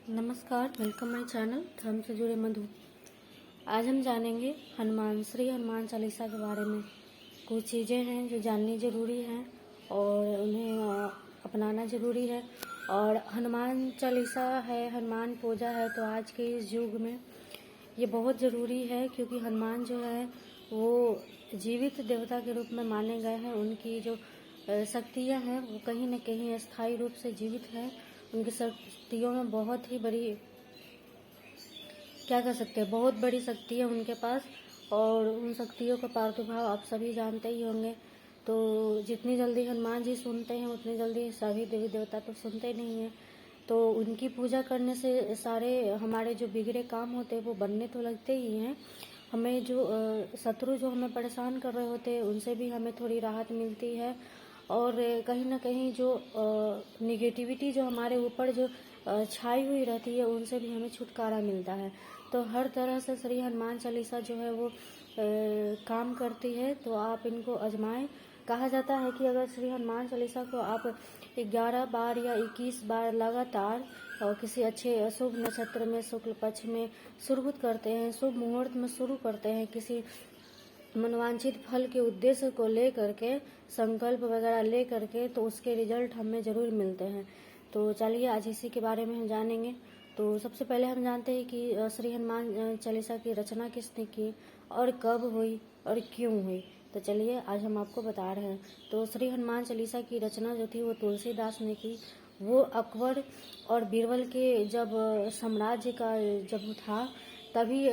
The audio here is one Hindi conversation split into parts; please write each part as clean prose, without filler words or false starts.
नमस्कार, वेलकम माय चैनल धर्म से जुड़े मधु। आज हम जानेंगे श्री हनुमान चालीसा के बारे में। कुछ चीज़ें हैं जो जाननी ज़रूरी हैं और उन्हें अपनाना ज़रूरी है। और हनुमान चालीसा है, हनुमान पूजा है, तो आज के इस युग में ये बहुत ज़रूरी है, क्योंकि हनुमान जो है वो जीवित देवता के रूप में माने गए हैं। उनकी जो शक्तियाँ हैं वो कहीं न कहीं अस्थायी रूप से जीवित है। उनकी शक्तियों में बहुत ही बड़ी, क्या कह सकते हैं, बहुत बड़ी शक्ति है उनके पास। और उन शक्तियों का प्रादुर्भाव आप सभी जानते ही होंगे। तो जितनी जल्दी हनुमान जी सुनते हैं उतनी जल्दी सभी देवी देवता तो सुनते नहीं हैं। तो उनकी पूजा करने से सारे हमारे जो बिगड़े काम होते हैं वो बनने तो लगते ही हैं। हमें जो शत्रु जो हमें परेशान कर रहे होते हैं उनसे भी हमें थोड़ी राहत मिलती है। और कहीं ना कहीं जो निगेटिविटी जो हमारे ऊपर जो छाई हुई रहती है उनसे भी हमें छुटकारा मिलता है। तो हर तरह से श्री हनुमान चालीसा जो है वो काम करती है, तो आप इनको आजमाएं। कहा जाता है कि अगर श्री हनुमान चालीसा को आप 11 बार या 21 बार लगातार और किसी अच्छे शुभ नक्षत्र में शुक्ल पक्ष में शुरू करते हैं, शुभ मुहूर्त में शुरू करते हैं, किसी मनोवांछित फल के उद्देश्य को ले करके, संकल्प वगैरह ले करके, तो उसके रिजल्ट हमें ज़रूर मिलते हैं। तो चलिए आज इसी के बारे में हम जानेंगे। तो सबसे पहले हम जानते हैं कि श्री हनुमान चालीसा की रचना किसने की और कब हुई और क्यों हुई। तो चलिए आज हम आपको बता रहे हैं। तो श्री हनुमान चालीसा की रचना जो थी वो तुलसीदास ने की। वो अकबर और बीरबल के जब साम्राज्य का जब था तभी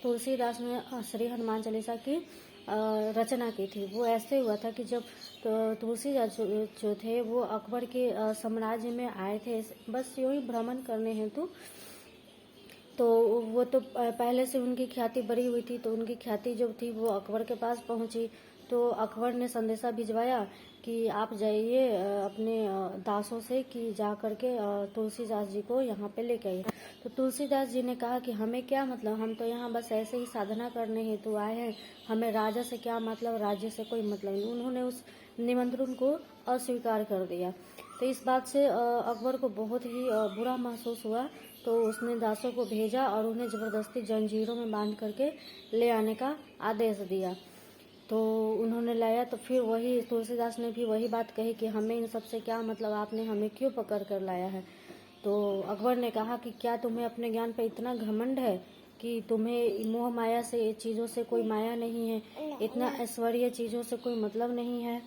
तुलसीदास ने श्री हनुमान चालीसा की रचना की थी। वो ऐसे हुआ था कि जब तुलसीदास जो थे वो अकबर के साम्राज्य में आए थे, बस यूं ही भ्रमण करने हेतु। तो वो तो पहले से उनकी ख्याति बढ़ी हुई थी, तो उनकी ख्याति जो थी वो अकबर के पास पहुंची। तो अकबर ने संदेशा भिजवाया कि आप जाइए अपने दासों से कि जा करके तुलसीदास जी को यहाँ पे लेके आइए। तो तुलसीदास जी ने कहा कि हमें क्या मतलब, हम तो यहाँ बस ऐसे ही साधना करने हेतु आए हैं, हमें राजा से क्या मतलब, राज्य से कोई मतलब नहीं। उन्होंने उस निमंत्रण को अस्वीकार कर दिया। तो इस बात से अकबर को बहुत ही बुरा महसूस हुआ। तो उसने दासों को भेजा और उन्हें जबरदस्ती जंजीरों में बांध करके ले आने का आदेश दिया। तो उन्होंने लाया, तो फिर वही तुलसीदास ने भी वही बात कही कि हमें इन सब से क्या मतलब, आपने हमें क्यों पकड़ कर लाया है। तो अकबर ने कहा कि क्या तुम्हें अपने ज्ञान पर इतना घमंड है कि तुम्हें मोह माया से, चीज़ों से कोई माया नहीं है, इतना ऐश्वर्य चीज़ों से कोई मतलब नहीं है।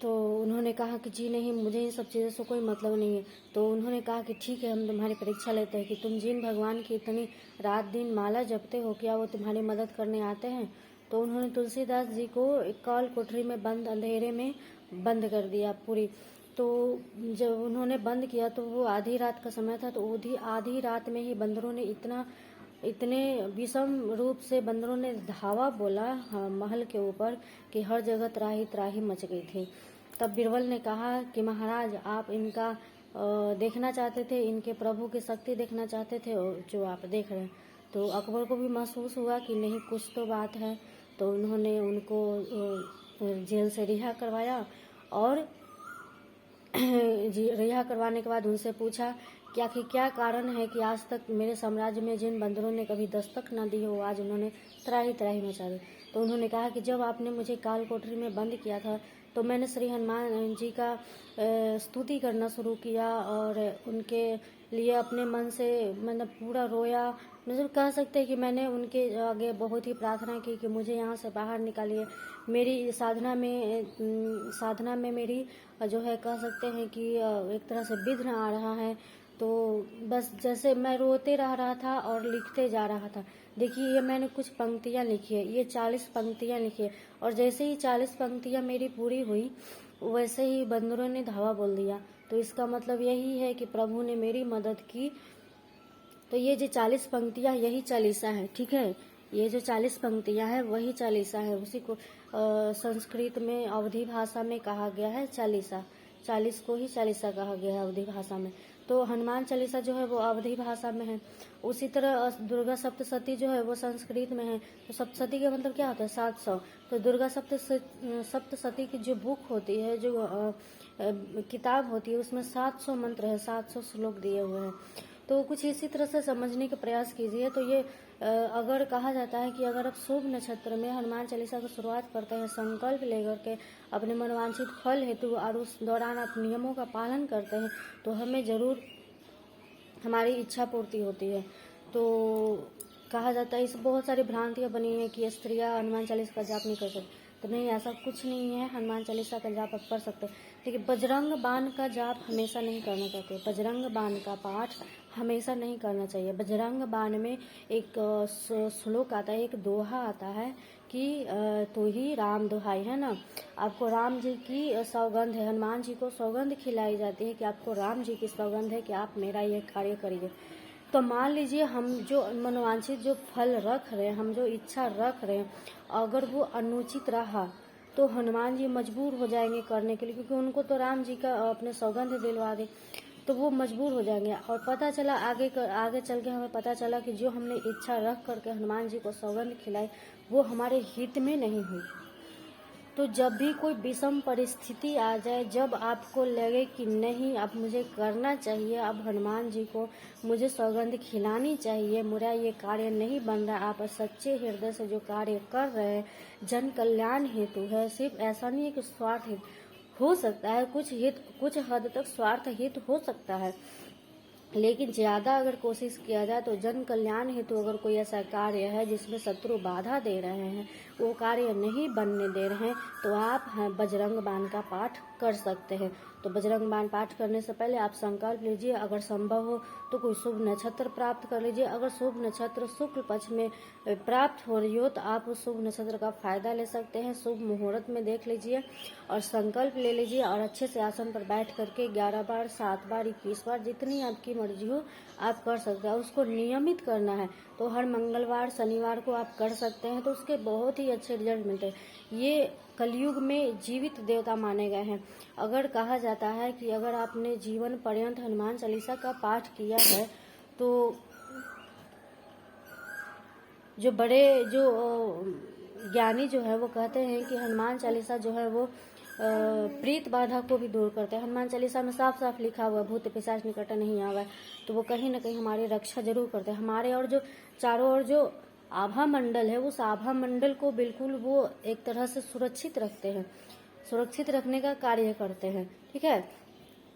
तो उन्होंने कहा कि जी नहीं, मुझे इन सब चीज़ों से कोई मतलब नहीं है। तो उन्होंने कहा कि ठीक है, हम तुम्हारी परीक्षा लेते हैं कि तुम जिन भगवान की इतनी रात दिन माला जपते हो, क्या वो तुम्हारी मदद करने आते हैं। तो उन्होंने तुलसीदास जी को एक काल कोठरी में बंद, अंधेरे में बंद कर दिया पूरी। तो जब उन्होंने बंद किया तो वो आधी रात का समय था। तो आधी रात में ही बंदरों ने इतने विषम रूप से बंदरों ने धावा बोला महल के ऊपर कि हर जगह त्राही त्राही मच गई थी। तब बीरबल ने कहा कि महाराज, आप इनका देखना चाहते थे, इनके प्रभु की शक्ति देखना चाहते थे और जो आप देख रहे हैं। तो अकबर को भी महसूस हुआ कि नहीं, कुछ तो बात है। तो उन्होंने उनको जेल से रिहा करवाया और रिहा करवाने के बाद उनसे पूछा क्या कारण है कि आज तक मेरे साम्राज्य में जिन बंदरों ने कभी दस्तक न दी हो, आज उन्होंने त्राही त्राही मचा दी। तो उन्होंने कहा कि जब आपने मुझे काल कोठरी में बंद किया था तो मैंने श्री हनुमान जी का स्तुति करना शुरू किया और उनके लिए अपने मन से मतलब पूरा रोया। मतलब कह सकते हैं कि मैंने उनके आगे बहुत ही प्रार्थना की कि मुझे यहाँ से बाहर निकालिए। मेरी साधना में मेरी जो है, कह सकते हैं कि एक तरह से विघ्न आ रहा है। तो बस जैसे मैं रोते रह रहा था और लिखते जा रहा था। देखिए, ये मैंने कुछ पंक्तियाँ लिखी है, ये 40 पंक्तियाँ लिखी है। और जैसे ही 40 पंक्तियाँ मेरी पूरी हुई वैसे ही बंदरों ने धावा बोल दिया। तो इसका मतलब यही है कि प्रभु ने मेरी मदद की। तो ये जो 40 पंक्तियाँ यही चालीसा है, ठीक है। ये जो 40 पंक्तियाँ हैं वही चालीसा है। उसी को संस्कृत में अवधी भाषा में कहा गया है चालीसा। 40 को ही चालीसा कहा गया है अवधी भाषा में। तो हनुमान चालीसा जो है वो अवधी भाषा में है। उसी तरह दुर्गा सप्तशती जो है वो संस्कृत में है। तो सप्तशती का मतलब क्या होता है? 700। तो दुर्गा सप्तशती की जो बुक होती है, जो किताब होती है, उसमें 700 मंत्र है, 700 श्लोक दिए हुए हैं। तो कुछ इसी तरह से समझने का प्रयास कीजिए। तो ये अगर कहा जाता है कि अगर आप शुभ नक्षत्र में हनुमान चालीसा की शुरुआत करते हैं संकल्प लेकर के अपने मनोवांछित फल हेतु, और उस दौरान आप नियमों का पालन करते हैं, तो हमें जरूर हमारी इच्छा पूर्ति होती है। तो कहा जाता है, इस बहुत सारी भ्रांतियां बनी है कि स्त्रियां हनुमान चालीसा का जाप नहीं कर सकती। तो नहीं, ऐसा कुछ नहीं है। हनुमान चालीसा का जाप आप कर सकते हैं, लेकिन बजरंग बाण का जाप हमेशा नहीं करना चाहिए। बजरंग बाण का पाठ हमेशा नहीं करना चाहिए। बजरंग बाण में एक श्लोक आता है, एक दोहा आता है कि तो ही राम दुहाई, है ना। आपको राम जी की सौगंध है, हनुमान जी को सौगंध खिलाई जाती है कि आपको राम जी की सौगंध है कि आप मेरा ये कार्य करिए। तो मान लीजिए हम जो मनोवांछित जो फल रख रहे हैं, हम जो इच्छा रख रहे हैं, अगर वो अनुचित रहा तो हनुमान जी मजबूर हो जाएंगे करने के लिए, क्योंकि उनको तो राम जी का अपने सौगंध दिलवा दे, तो वो मजबूर हो जाएंगे। और पता चला आगे चल के हमें पता चला कि जो हमने इच्छा रख करके हनुमान जी को सौगंध खिलाई वो हमारे हित में नहीं हुई। तो जब भी कोई विषम परिस्थिति आ जाए, जब आपको लगे कि नहीं अब मुझे करना चाहिए, अब हनुमान जी को मुझे सौगंध खिलानी चाहिए, मेरा ये कार्य नहीं बन रहा, आप सच्चे हृदय से जो कार्य कर रहे हैं जन कल्याण हेतु है, सिर्फ ऐसा नहीं है कि स्वार्थ हित हो सकता है, कुछ हद तक स्वार्थ हित हो सकता है, लेकिन ज्यादा अगर कोशिश किया जाए तो जन कल्याण हेतु अगर कोई ऐसा कार्य है जिसमें शत्रु बाधा दे रहे हैं, वो कार्य नहीं बनने दे रहे हैं, तो आप बजरंग बाण का पाठ कर सकते हैं। तो बजरंग बाण पाठ करने से पहले आप संकल्प लीजिए, अगर संभव हो तो कोई शुभ नक्षत्र प्राप्त कर लीजिए। अगर शुभ नक्षत्र शुक्ल पक्ष में प्राप्त हो रही हो तो आप उस शुभ नक्षत्र का फायदा ले सकते हैं। शुभ मुहूर्त में देख लीजिए और संकल्प ले लीजिए, और अच्छे से आसन पर बैठ करके 11 बार, 7 बार, 21 बार, जितनी आपकी मर्जी हो आप कर सकते हैं। उसको नियमित करना है, तो हर मंगलवार, शनिवार को आप कर सकते हैं, तो उसके बहुत ही अच्छे रिजल्ट मिलते हैं। ये कलयुग में जीवित देवता माने गए हैं। अगर कहा जाता है कि अगर आपने जीवन पर्यंत हनुमान चालीसा का पाठ किया है तो जो बड़े जो ज्ञानी जो है वो कहते हैं कि हनुमान चालीसा जो है वो प्रीत बाधा को भी दूर करते हैं। हनुमान चालीसा में साफ साफ लिखा हुआ भूत पिशाच निकट नहीं आवा, तो वो कहीं ना कहीं हमारी रक्षा जरूर करते हैं। हमारे और जो चारों ओर जो आभा मंडल है, उस आभा मंडल को बिल्कुल वो एक तरह से सुरक्षित रखते हैं, सुरक्षित रखने का कार्य करते हैं। ठीक है,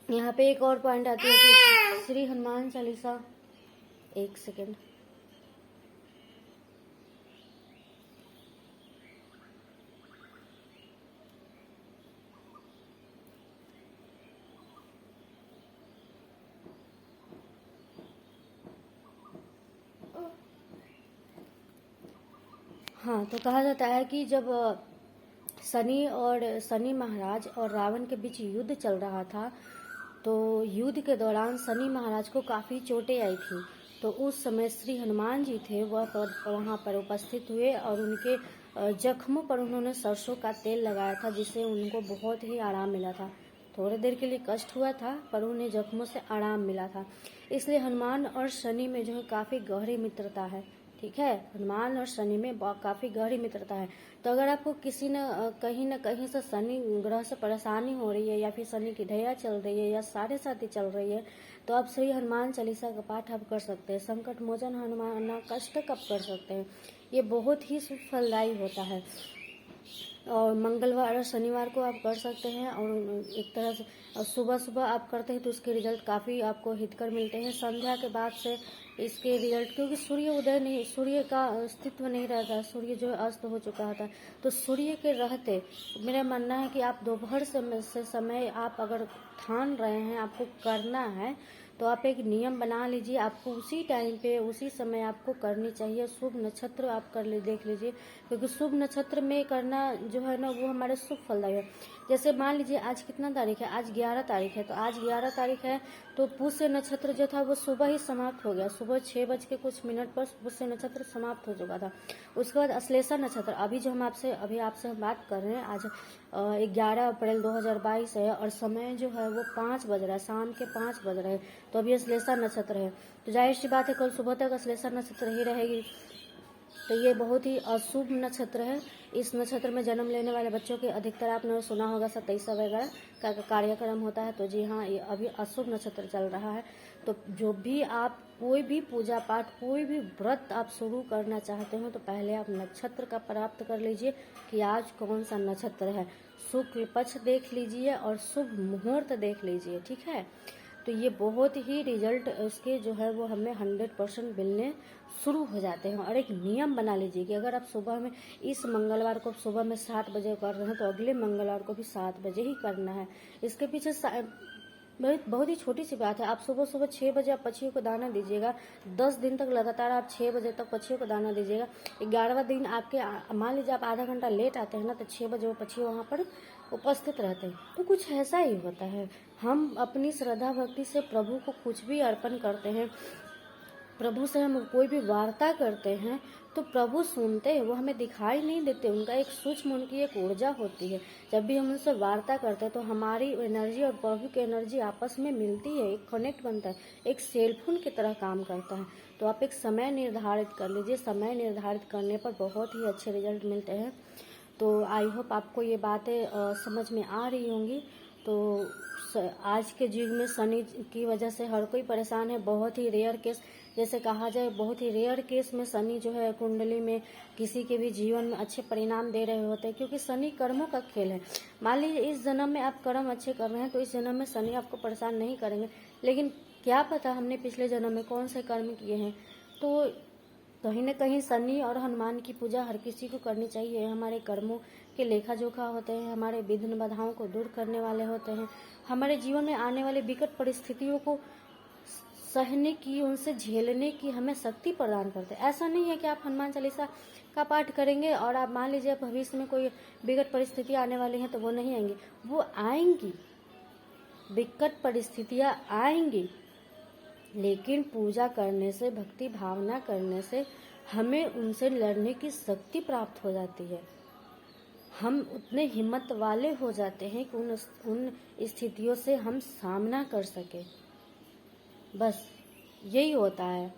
यहाँ पे एक और पॉइंट आती है कि श्री हनुमान चालीसा, एक सेकेंड, हाँ, तो कहा जाता है कि जब शनि महाराज और रावण के बीच युद्ध चल रहा था, तो युद्ध के दौरान शनि महाराज को काफी चोटें आई थी। तो उस समय श्री हनुमान जी थे वह वहां पर उपस्थित हुए और उनके जख्मों पर उन्होंने सरसों का तेल लगाया था, जिससे उनको बहुत ही आराम मिला था। थोड़ी देर के लिए कष्ट हुआ था पर उन्हें जख्मों से आराम मिला था। इसलिए हनुमान और शनि में जो है काफी गहरी मित्रता है। ठीक है, हनुमान और शनि में काफी गहरी मित्रता है। तो अगर आपको कहीं न कहीं से शनि ग्रह से परेशानी हो रही है, या फिर शनि की ढैया चल रही है, या साढ़े साथी चल रही है, तो आप श्री हनुमान चालीसा का पाठ आप कर सकते हैं। संकट मोचन हनुमान कष्ट कब कर सकते हैं, ये बहुत ही फलदायी होता है। और मंगलवार और शनिवार को आप कर सकते हैं, और एक तरह से सुबह सुबह आप करते हैं तो उसके रिजल्ट काफ़ी आपको हितकर मिलते हैं। संध्या के बाद से इसके रिजल्ट, क्योंकि सूर्य का अस्तित्व नहीं रहता, सूर्य जो है अस्त हो चुका होता है, तो सूर्य के रहते मेरा मानना है कि आप दोपहर से समय आप अगर ठान रहे हैं आपको करना है, तो आप एक नियम बना लीजिए, आपको उसी टाइम पे उसी समय आपको करनी चाहिए। शुभ नक्षत्र आप देख लीजिए, क्योंकि शुभ नक्षत्र में करना जो है ना वो हमारे शुभ फलदायी है। जैसे मान लीजिए आज कितना तारीख है, आज 11 तारीख है, तो आज 11 तारीख है तो पुष्य नक्षत्र जो था वो सुबह ही समाप्त हो गया, सुबह 6:00 पर पुष्य नक्षत्र समाप्त हो चुका था। उसके बाद अश्लेषा नक्षत्र, अभी जो हम आपसे हम बात कर रहे हैं, आज 11 अप्रैल 2022 है और समय जो है वो 5 बज रहा है, शाम के 5 बज रहे हैं, तो अभी अश्लेषा नक्षत्र है। तो जाहिर सी बात है कल सुबह तक अश्लेषा नक्षत्र ही रहेगी। तो ये बहुत ही अशुभ नक्षत्र है। इस नक्षत्र में जन्म लेने वाले बच्चों के अधिकतर आपने सुना होगा 27 वगैरह का कार्यक्रम होता है। तो जी हाँ, ये अभी अशुभ नक्षत्र चल रहा है। तो जो भी आप कोई भी पूजा पाठ, कोई भी व्रत आप शुरू करना चाहते हो तो पहले आप नक्षत्र का प्राप्त कर लीजिए कि आज कौन सा नक्षत्र है। शुक्ल पक्ष देख लीजिए और शुभ मुहूर्त देख लीजिए, ठीक है। तो ये बहुत ही रिजल्ट उसके जो है वो हमें 100% मिलने शुरू हो जाते हैं। और एक नियम बना लीजिए कि अगर आप सुबह में, इस मंगलवार को सुबह में 7 बजे कर रहे हैं तो अगले मंगलवार को भी 7 बजे ही करना है। इसके पीछे बहुत ही छोटी सी बात है। आप सुबह 6 बजे आप पक्षियों को दाना दीजिएगा, 10 दिन तक लगातार आप 6 बजे तक पक्षियों को दाना दीजिएगा। 11वां दिन आपके, मान लीजिए आप आधा घंटा लेट आते हैं ना, तो 6 बजे वो पक्षी वहाँ पर उपस्थित रहते हैं। तो कुछ ऐसा ही होता है, हम अपनी श्रद्धा भक्ति से प्रभु को कुछ भी अर्पण करते हैं, प्रभु से हम कोई भी वार्ता करते हैं तो प्रभु सुनते हैं। वो हमें दिखाई नहीं देते, उनका एक सूक्ष्म, उनकी एक ऊर्जा होती है। जब भी हम उनसे वार्ता करते हैं तो हमारी एनर्जी और प्रभु की एनर्जी आपस में मिलती है, एक कनेक्ट बनता है, एक सेलफोन की तरह काम करता है। तो आप एक समय निर्धारित कर लीजिए, समय निर्धारित करने पर बहुत ही अच्छे रिजल्ट मिलते हैं। तो आई होप आपको ये बातें समझ में आ रही होंगी। तो आज के युग में शनि की वजह से हर कोई परेशान है। बहुत ही रेयर केस, जैसे कहा जाए, बहुत ही रेयर केस में शनि जो है कुंडली में किसी के भी जीवन में अच्छे परिणाम दे रहे होते हैं, क्योंकि शनि कर्मों का खेल है। मान लीजिए इस जन्म में आप कर्म अच्छे कर रहे हैं तो इस जन्म में शनि आपको परेशान नहीं करेंगे, लेकिन क्या पता हमने पिछले जन्म में कौन से कर्म किए हैं। तो कहीं न कहीं शनि और हनुमान की पूजा हर किसी को करनी चाहिए। हमारे कर्मों के लेखा जोखा होते हैं, हमारे विघ्न बाधाओं को दूर करने वाले होते हैं, हमारे जीवन में आने वाली विकट परिस्थितियों को सहने की, उनसे झेलने की हमें शक्ति प्रदान करते हैं। ऐसा नहीं है कि आप हनुमान चालीसा का पाठ करेंगे और आप मान लीजिए भविष्य में कोई विकट परिस्थिति आने वाली है तो वो नहीं आएंगी, वो आएंगी, विकट परिस्थितियां आएंगी, लेकिन पूजा करने से, भक्ति भावना करने से हमें उनसे लड़ने की शक्ति प्राप्त हो जाती है। हम उतने हिम्मत वाले हो जाते हैं कि उन स्थितियों से हम सामना कर सके। बस यही होता है।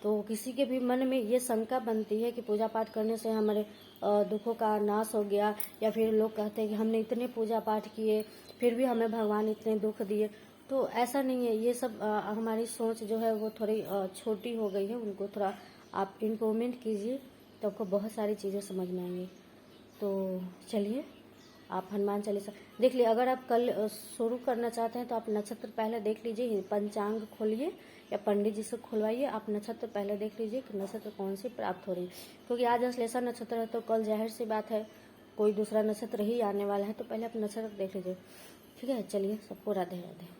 तो किसी के भी मन में ये शंका बनती है कि पूजा पाठ करने से हमारे दुखों का नाश हो गया, या फिर लोग कहते हैं कि हमने इतने पूजा पाठ किए फिर भी हमें भगवान इतने दुख दिए। तो ऐसा नहीं है। ये सब हमारी सोच जो है वो थोड़ी छोटी हो गई है। उनको थोड़ा आप इम्प्रूवमेंट कीजिए तो आपको बहुत सारी चीज़ें समझ में आएंगी। तो चलिए, आप हनुमान चालीसा देख लीजिए। अगर आप कल शुरू करना चाहते हैं तो आप नक्षत्र पहले देख लीजिए, पंचांग खोलिए या पंडित जी से खुलवाइए। आप नक्षत्र पहले देख लीजिए कि नक्षत्र कौन सी प्राप्त हो रही है, क्योंकि आज अश्लेषा नक्षत्र है तो कल जाहिर सी बात है कोई दूसरा नक्षत्र ही आने वाला है। तो पहले आप नक्षत्र देख लीजिए, ठीक है। चलिए, सबको राधे राधे।